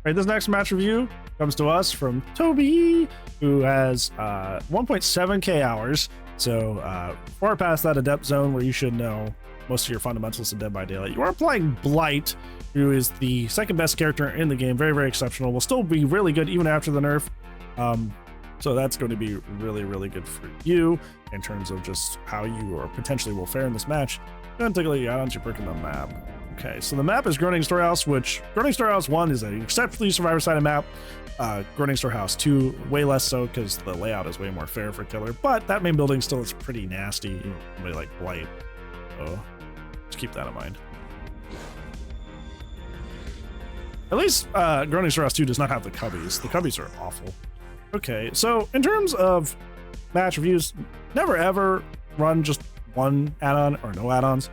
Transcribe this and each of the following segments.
right, this next match review comes to us from Toby, who has 1.7k hours. So far past that adept zone where you should know most of your fundamentals of Dead by Daylight. You are playing Blight, who is the second best character in the game. Very, very exceptional. Will still be really good even after the nerf. So that's going to be really, really good for you in terms of just how you or potentially will fare in this match. Go ahead and take a look at add-ons. You're breaking the map. Okay, so the map is Groaning Storehouse, which Groaning Storehouse 1 is an exceptionally survivor-sided map. Groaning Storehouse 2, way less so because the layout is way more fair for killer, but that main building still is pretty nasty, really like Blight. So just keep that in mind. At least Groaning Storehouse 2 does not have the cubbies. The cubbies are awful. Okay, so in terms of match reviews, never ever run just one add-on or no add-ons.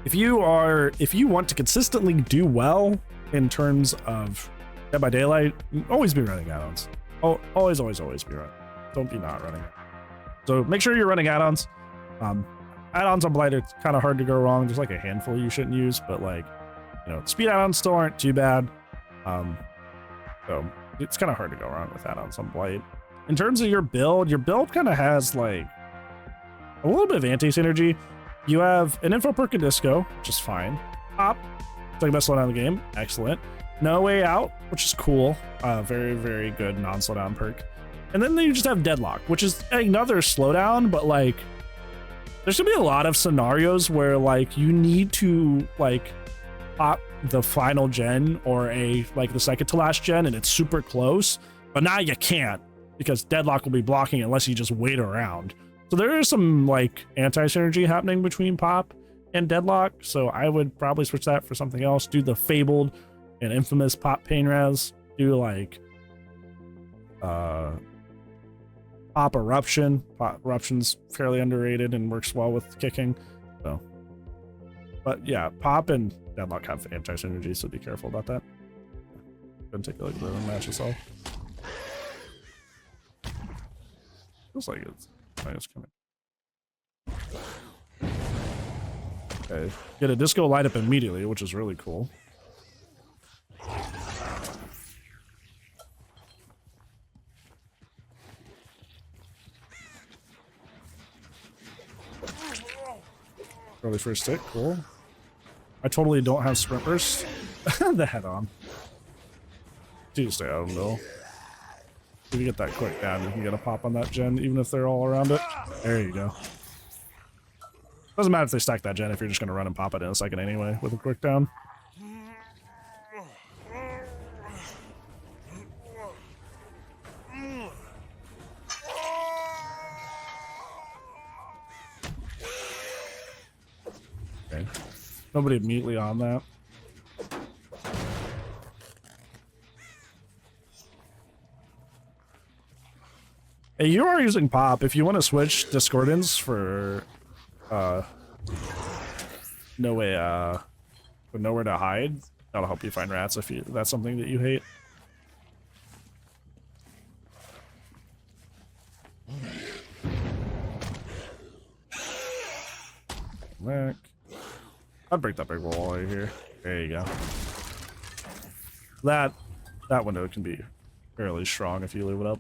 If you want to consistently do well in terms of Dead by Daylight, always be running add-ons. Oh, always be running. Don't be not running. So make sure you're running add-ons. Add-ons on Blight are kind of hard to go wrong. There's like a handful you shouldn't use, but like, you know, speed add-ons still aren't too bad. So it's kind of hard to go wrong with add-ons on Blight. In terms of your build kind of has like a little bit of anti-synergy. You have an info perk and disco, which is fine. Pop, second best slowdown in the game, excellent. No Way Out, which is cool. Very, very good non-slowdown perk. And then you just have Deadlock, which is another slowdown, but like there's gonna be a lot of scenarios where like you need to like pop the final gen or like the second to last gen and it's super close, but now you can't because Deadlock will be blocking unless you just wait around. So there is some like anti-synergy happening between Pop and Deadlock, so I would probably switch that for something else. Do the fabled and infamous Pop Pain Res. Do like Pop Eruption. Pop Eruption's fairly underrated and works well with kicking. So, but yeah, Pop and Deadlock have anti-synergy, so be careful about that. Go and take a look at the match itself. Feels like it's coming. Okay, get a disco light up immediately, which is really cool. Early first hit, cool. I totally don't have sprint burst. The head on. Do stay out of the middle. If you get that quick down, you can get a pop on that gen, even if they're all around it. There you go. Doesn't matter if they stack that gen if you're just going to run and pop it in a second anyway with a quick down. Okay. Nobody immediately on that. Hey, you are using Pop. If you want to switch Discordance for Nowhere to Hide, that'll help you find rats if that's something that you hate. Back. I'd break that big wall right here. There you go. That window can be fairly strong if you leave it up.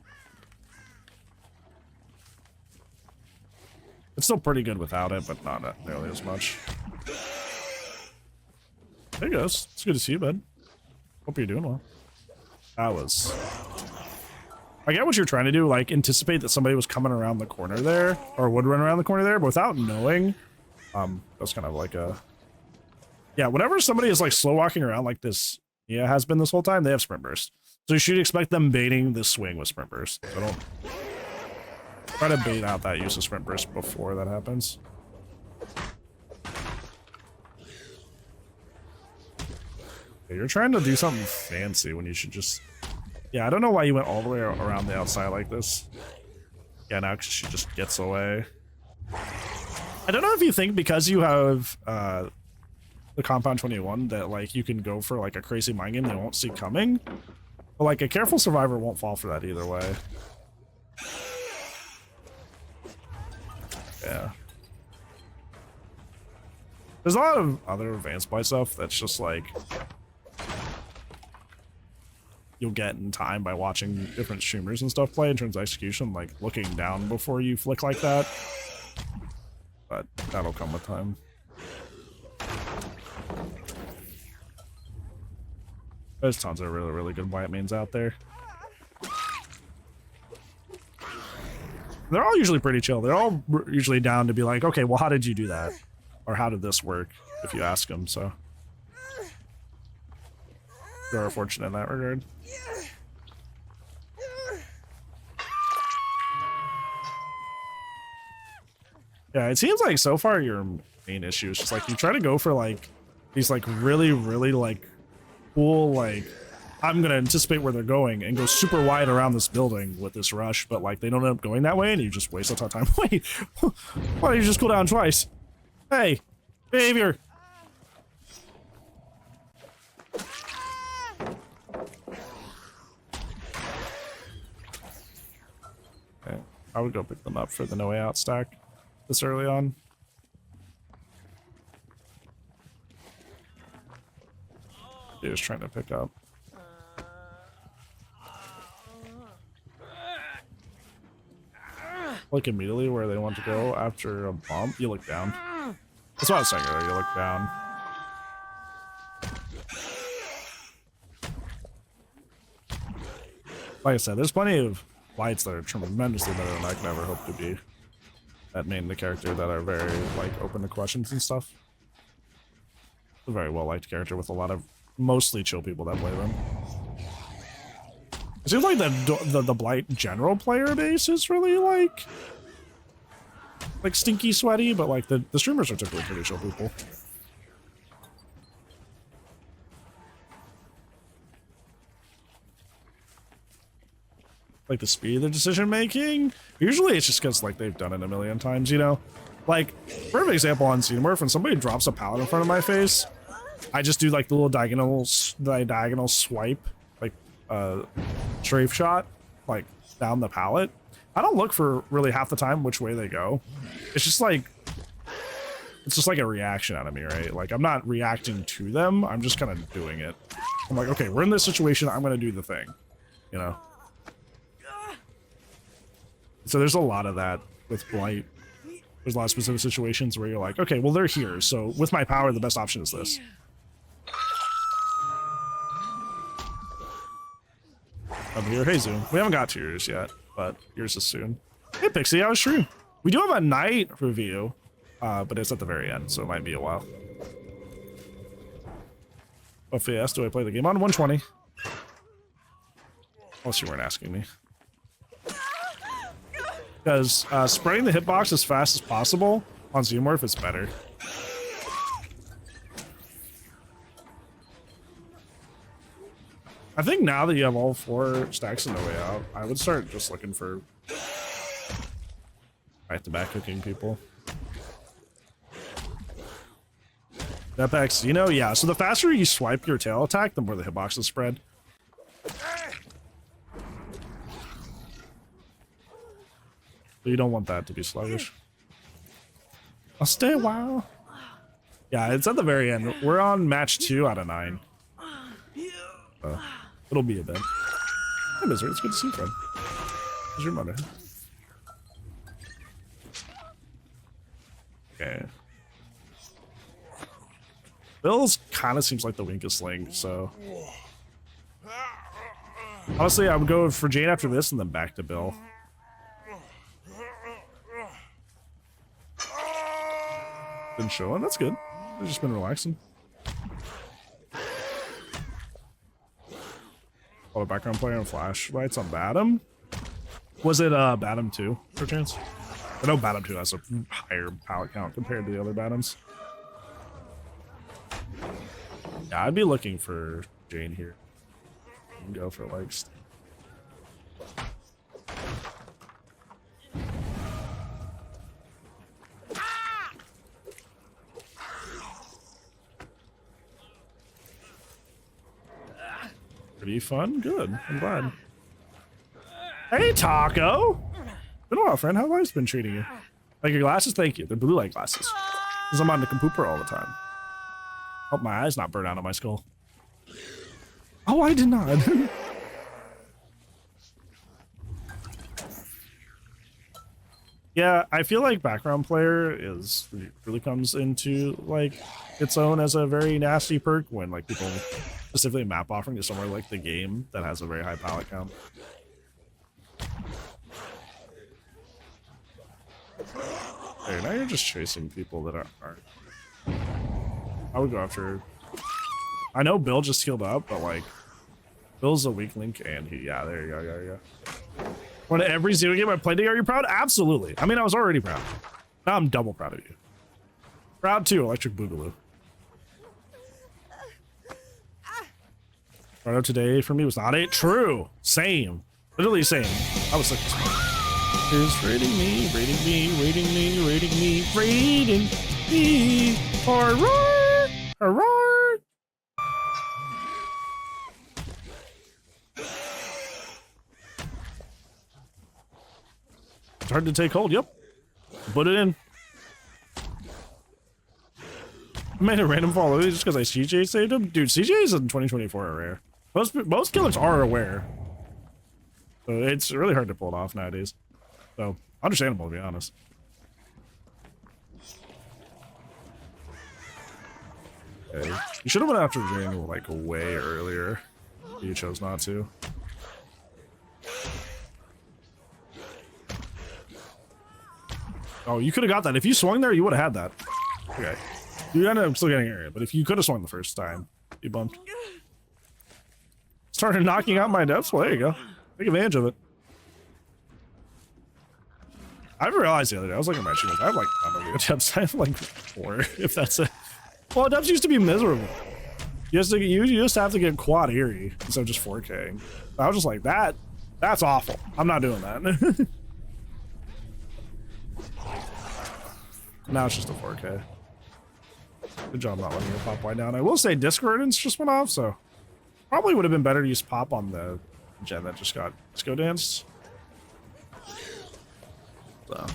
It's still pretty good without it, but not nearly as much. There you go. It's good to see you, bud. Hope you're doing well. That was... I get what you're trying to do, like anticipate that somebody was coming around the corner there, or would run around the corner there, but without knowing, that's kind of like a... Yeah, whenever somebody is like slow walking around like this, yeah, has been this whole time, they have sprint burst. So you should expect them baiting the swing with sprint burst. So don't... Try to bait out that use of sprint burst before that happens. Yeah, you're trying to do something fancy when you should just... Yeah, I don't know why you went all the way around the outside like this. Yeah, now she just gets away. I don't know if you think because you have the Compound 21 that like you can go for like a crazy mind game they won't see coming. But like a careful survivor won't fall for that either way. Yeah. There's a lot of other advanced Blight stuff that's just like... you'll get in time by watching different streamers and stuff play in terms of execution, like looking down before you flick like that. But that'll come with time. There's tons of really, really good white mains out there. They're all usually pretty chill. They're all usually down to be like, okay, well, how did you do that? Or how did this work? If you ask them, so. You're fortunate in that regard. Yeah, it seems like so far your main issue is just like you try to go for like these like really, really like cool, like I'm gonna anticipate where they're going and go super wide around this building with this rush, but like they don't end up going that way and you just waste a ton of time. Wait, why don't you just cool down twice? Hey, behavior. Okay, I would go pick them up for the no way out stack this early on. They're just trying to pick up. Look immediately where they want to go after a bump. You look down. That's what I was saying earlier. You look down. Like I said, there's plenty of Blights that are tremendously better than I could ever hope to be at main the character that are very like open to questions and stuff. A very well liked character with a lot of mostly chill people that play them. It seems like the Blight general player base is really like stinky sweaty, but like the streamers are typically pretty chill people. Like the speed of their decision making, usually it's just because like they've done it a million times, you know. Like perfect example on Xenomorph, when somebody drops a pallet in front of my face, I just do like the little diagonal swipe, like strafe shot, like down the pallet. I don't look for really half the time which way they go. It's just like a reaction out of me, right? Like I'm not reacting to them, I'm just kind of doing it. I'm like, okay, we're in this situation, I'm gonna do the thing, you know. So there's a lot of that with Blight. There's a lot of specific situations where you're like, okay, well, they're here, so with my power, the best option is this. I'm here. Hey, Zoom. We haven't got to yours yet, but yours is soon. Hey, Pixie, I was true. We do have a night review, but it's at the very end, so it might be a while. FPS, do I play the game on 120? Unless you weren't asking me. Because spreading the hitbox as fast as possible on Xenomorph is better. I think now that you have all 4 stacks in the way out, I would start just looking for back-to-back cooking people. Jetpack Xeno, yeah. So the faster you swipe your tail attack, the more the hitbox is spread. You don't want that to be sluggish. I'll stay a while. Yeah, it's at the very end. We're on match 2 out of 9. It'll be a bit. Hey, Misery, it's good to see you, friend. How's your mother? Okay. Bill's kind of seems like the weakest link, so... Honestly, I would go for Jane after this and then back to Bill. Been chilling, that's good. I've just been relaxing. Oh, background player on flashlights on Badam? Was it Badam 2, per chance? I know Badam 2 has a higher pallet count compared to the other Badams. Yeah, I'd be looking for Jane here. Go for like... Pretty fun? Good. I'm glad. Hey, Taco! Been a while, friend. How have life been treating you? Like your glasses? Thank you. They're blue light glasses. Because I'm on the Compooper all the time. Hope my eyes not burn out on my skull. Oh, I did not. Yeah, I feel like background player is really comes into like its own as a very nasty perk when like people specifically map offering to somewhere like the game that has a very high pallet count. Hey, now you're just chasing people that aren't. I would go after. I know Bill just healed up, but like Bill's a weak link, and yeah, there you go, there you go. When every zero game I played together, are you proud? Absolutely. I mean, I was already proud. Now I'm double proud of you. Proud too, Electric Boogaloo. Right up today for me was not it. True. Same. Literally same. I was like, is rating me, rating me, rating me, rating me, rating me. Hurrah! Hurrah! It's hard to take hold. Yep. Put it in. I made a random follow just because I CJ saved him. Dude, CJs in 2024 are rare. Most killers are aware. So it's really hard to pull it off nowadays. So understandable, to be honest. Okay. You should have went after Jane like way earlier. You chose not to. Oh, you could have got that. If you swung there, you would have had that. Okay. You ended up still getting area, but if you could have swung the first time, you bumped. Started knocking out my depths. Well, there you go. Take advantage of it. I realized the other day, I was looking at my shoes. I have like, I don't know, depths. I have like 4, if that's it. Well, depths used to be miserable. You just have to get quad eerie instead of just 4K. I was just like, that's awful. I'm not doing that. Now it's just a 4K. Good job not letting your pop wide down. I will say Discordance just went off, so probably would have been better to use pop on the gen that just got disco danced. So.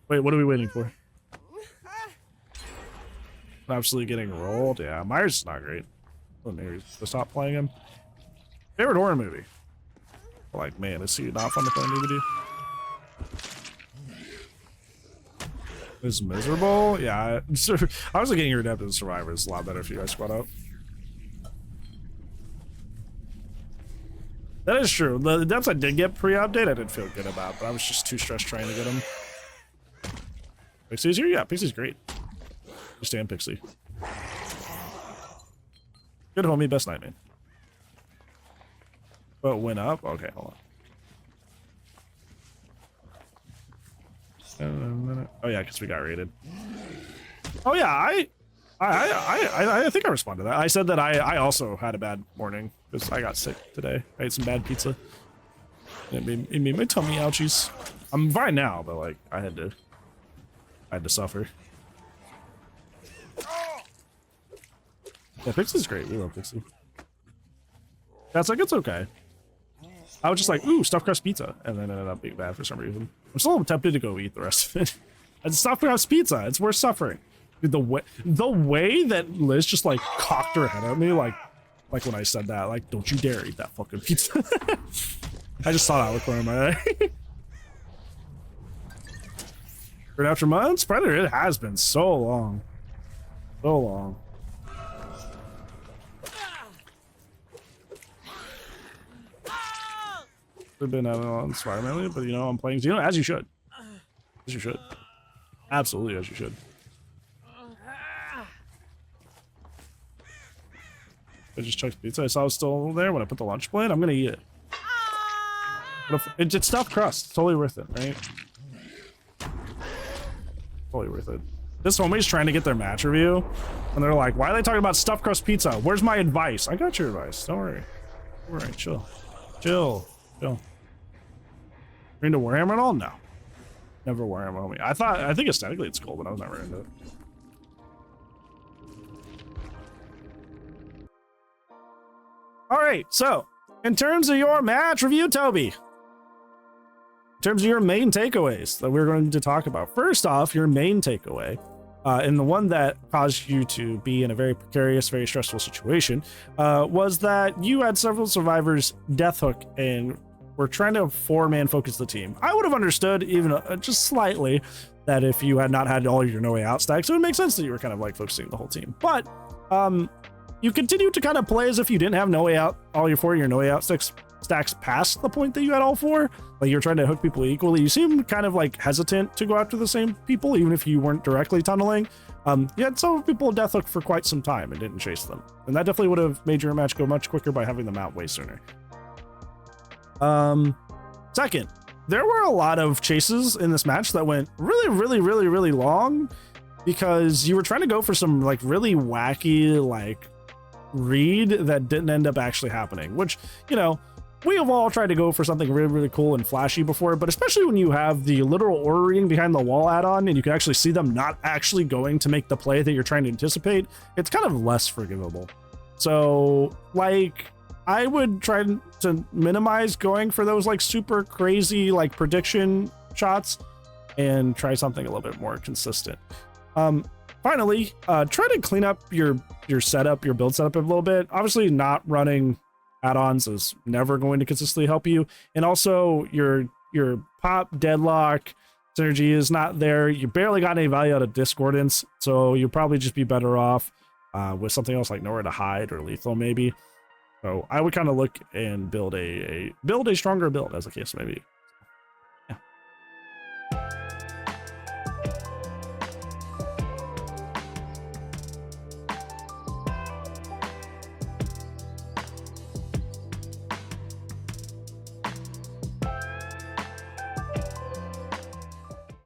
Wait, what are we waiting for? Absolutely getting rolled. Yeah, Myers is not great. Oh, maybe to stop playing him. Favorite horror movie? Like, man, is he not fun to play a movie? Is miserable? Yeah, I was getting your adept as Survivor. It's a lot better if you guys squad up. That is true. The depths I did get pre-update, I did feel good about, but I was just too stressed trying to get them. Pixie's here? Yeah, Pixie's great. Just stand Pixie. Good homie, best night, man. But went up? Okay, hold on. Oh yeah, because we got raided. Oh yeah, I think I responded to that. I said that I also had a bad morning because I got sick today. I ate some bad pizza. It made my tummy ouchies. I'm fine now, but like I had to suffer. Yeah, Pixie's great. We love Pixie. That's like it's okay. I was just like, ooh, stuffed crust pizza, and then it ended up being bad for some reason. I'm still tempted to go eat the rest of it. It's stuffed crust pizza. It's worth suffering. Dude, the way that Liz just like cocked her head at me, like when I said that, like, don't you dare eat that fucking pizza. I just saw that with corner of my eye. Right after months, Predator. It has been so long, so long. I've been on Spider-Man, but you know I'm playing Xeno as you should. As you should. Absolutely as you should. I just checked pizza. I saw it was still there when I put the lunch plate. I'm gonna eat it. But if, it's stuffed crust. It's totally worth it, right? Totally worth it. This homie's trying to get their match review, and they're like, "Why are they talking about stuffed crust pizza? Where's my advice?" I got your advice. Don't worry. All right, chill, chill, chill. You're into Warhammer at all? No. Never Warhammer, homie. I think aesthetically it's cool, but I was never into it. All right, so in terms of your match review, Toby, in terms of your main takeaways that we're going to talk about, first off, your main takeaway and the one that caused you to be in a very precarious, very stressful situation, was that you had several survivors death hook and were trying to 4-man focus the team. I would have understood even just slightly that if you had not had all your no way out stacks, it would make sense that you were kind of like focusing the whole team. But you continued to kind of play as if you didn't have no way out, all your 4 your no way out stacks past the point that you had all 4. Like you're trying to hook people equally. You seem kind of like hesitant to go after the same people, even if you weren't directly tunneling. You had some people death hook for quite some time and didn't chase them. And that definitely would have made your match go much quicker by having them out way sooner. Second, there were a lot of chases in this match that went really long because you were trying to go for some like really wacky like read that didn't end up actually happening, which, you know, we have all tried to go for something really cool and flashy before, but especially when you have the literal aura reading behind the wall add-on and you can actually see them not actually going to make the play that you're trying to anticipate, it's kind of less forgivable. So like I would try to minimize going for those like super crazy like prediction shots and try something a little bit more consistent. Finally, try to clean up your setup, your build setup a little bit. Obviously not running add-ons is never going to consistently help you. And also your pop deadlock synergy is not there. You barely got any value out of discordance. So you'll probably just be better off with something else like nowhere to hide or lethal maybe. So I would kind of look and build a stronger build as the case may be.